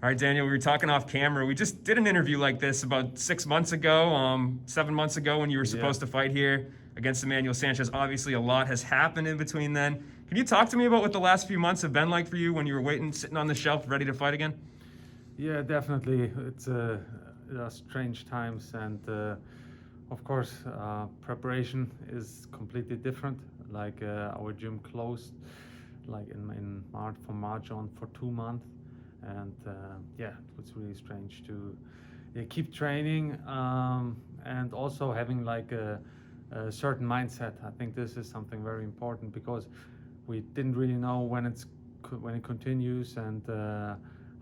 All right, Daniel, we were talking off camera. We just did an interview like this about 6 months ago, 7 months ago when you were supposed to fight here against Emmanuel Sanchez. Obviously, a lot has happened in between then. Can you talk to me about what the last few months have been like for you when you were waiting, sitting on the shelf, ready to fight again? Yeah, definitely. It's strange times, and of course, preparation is completely different. Like our gym closed, like in March, from March on for 2 months, and yeah, it was really strange to keep training and also having like a certain mindset. I think this is something very important because we didn't really know when it continues and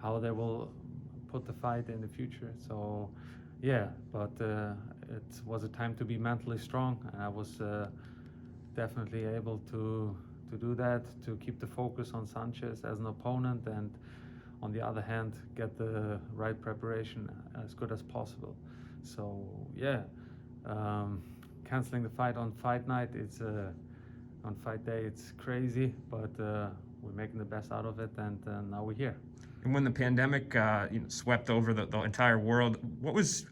how they will put the fight in the future. So yeah, but it was a time to be mentally strong, and I was definitely able to do that, to keep the focus on Sanchez as an opponent, and on the other hand get the right preparation as good as possible. So yeah, canceling the fight on fight night, it's on fight day, it's crazy, but we're making the best out of it, and now we're here. And when the pandemic swept over the entire world, what was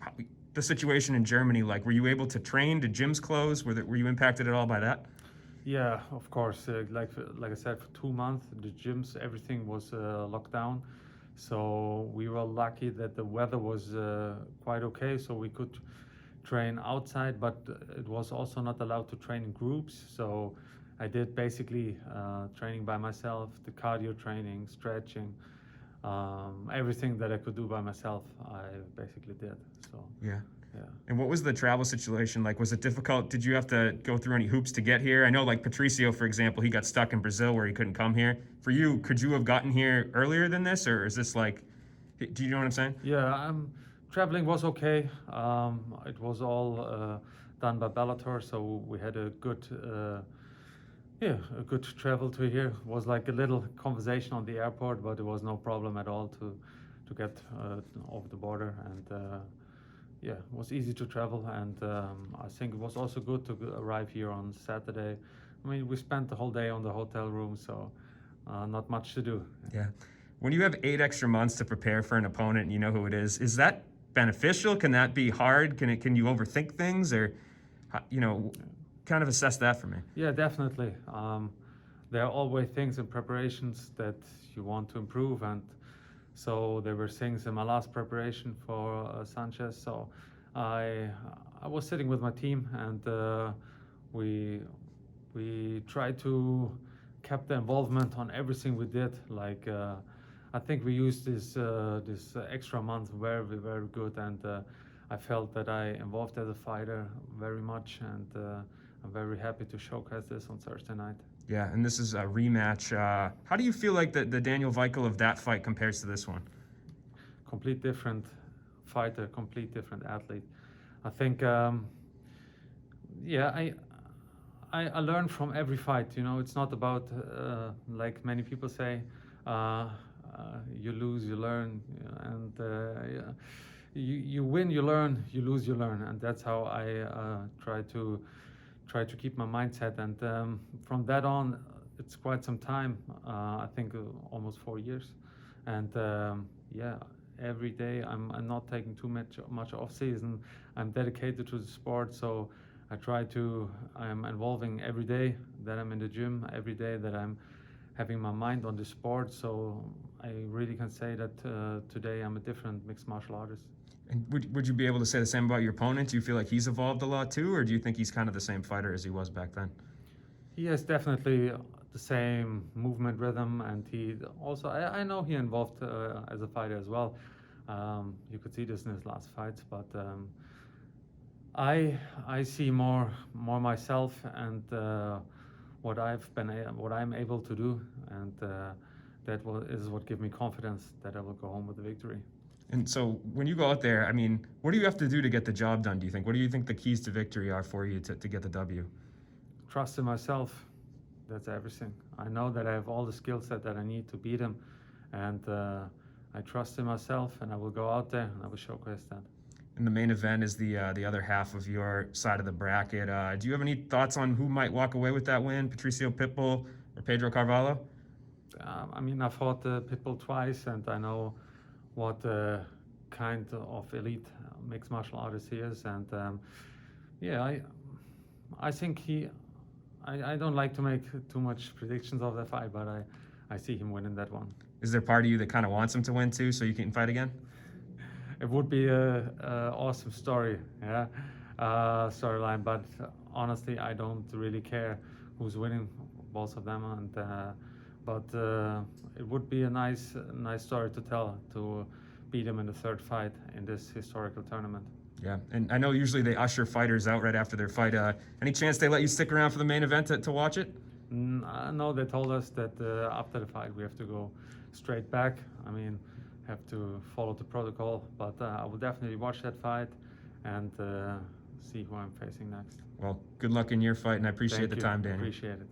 the situation in Germany like? Were you able to train? Did gyms close? Were you impacted at all by that? Yeah, of course. Like I said, for 2 months, the gyms, everything was locked down. So we were lucky that the weather was quite okay, so we could train outside, but it was also not allowed to train in groups. So I did basically training by myself, the cardio training, stretching, everything that I could do by myself, I basically did. So yeah. Yeah. And what was the travel situation like? Was it difficult? Did you have to go through any hoops to get here? I know, like Patricio, for example, he got stuck in Brazil where he couldn't come here. For you, could you have gotten here earlier than this, or is this like, do you know what I'm saying? Yeah, traveling was okay. It was all done by Bellator, so we had a good travel to here. It was like a little conversation on the airport, but it was no problem at all to get over the border, and yeah, it was easy to travel, and I think it was also good to arrive here on Saturday. I mean, we spent the whole day on the hotel room, so not much to do. Yeah. When you have 8 extra months to prepare for an opponent and you know who it is that beneficial? Can that be hard? Can you overthink things, or kind of assess that for me? Yeah, definitely. There are always things in preparations that you want to improve, and so there were things in my last preparation for Sanchez. So I was sitting with my team, and we tried to keep the involvement on everything we did. Like I think we used this extra month very, very good, and I felt that I involved as a fighter very much, and I'm very happy to showcase this on Thursday night. Yeah, and this is a rematch. How do you feel like the Daniel Weichel of that fight compares to this one? Complete different fighter, complete different athlete. I think, yeah, I learn from every fight. You know, it's not about like many people say, you lose, you learn, and yeah, you win, you learn, you lose, you learn, and that's how I try to keep my mindset. And from that on, it's quite some time. I think almost 4 years, and yeah, every day I'm not taking too much off season. I'm dedicated to the sport, so I'm involving every day that I'm in the gym, every day that I'm having my mind on the sport. So I really can say that today I'm a different mixed martial artist. And would you be able to say the same about your opponent? Do you feel like he's evolved a lot too, or do you think he's kind of the same fighter as he was back then? He has definitely the same movement rhythm, and he also, I know he involved as a fighter as well. You could see this in his last fights, but I see more myself, and what I'm able to do, and is what gives me confidence that I will go home with the victory. And so when you go out there, I mean, what do you have to do to get the job done, do you think? What do you think the keys to victory are for you to get the W? Trust in myself. That's everything. I know that I have all the skill set that I need to beat him, and I trust in myself, and I will go out there and I will showcase that. And the main event is the other half of your side of the bracket. Do you have any thoughts on who might walk away with that win, Patricio Pitbull or Pedro Carvalho? I mean, I fought Pitbull twice, and I know what kind of elite mixed martial artist he is, and yeah, I think I don't like to make too much predictions of the fight, but I see him winning that one. Is there part of you that kind of wants him to win too, so you can fight again? It would be a awesome story, yeah, storyline. But honestly, I don't really care who's winning, both of them. And but it would be a nice story to tell, to beat him in the third fight in this historical tournament. Yeah, and I know usually they usher fighters out right after their fight. Any chance they let you stick around for the main event to watch it? No, they told us that after the fight we have to go straight back. I mean, have to follow the protocol, but I will definitely watch that fight and see who I'm facing next. Well, good luck in your fight, and I appreciate Thank the you. time, Daniel. Appreciate it.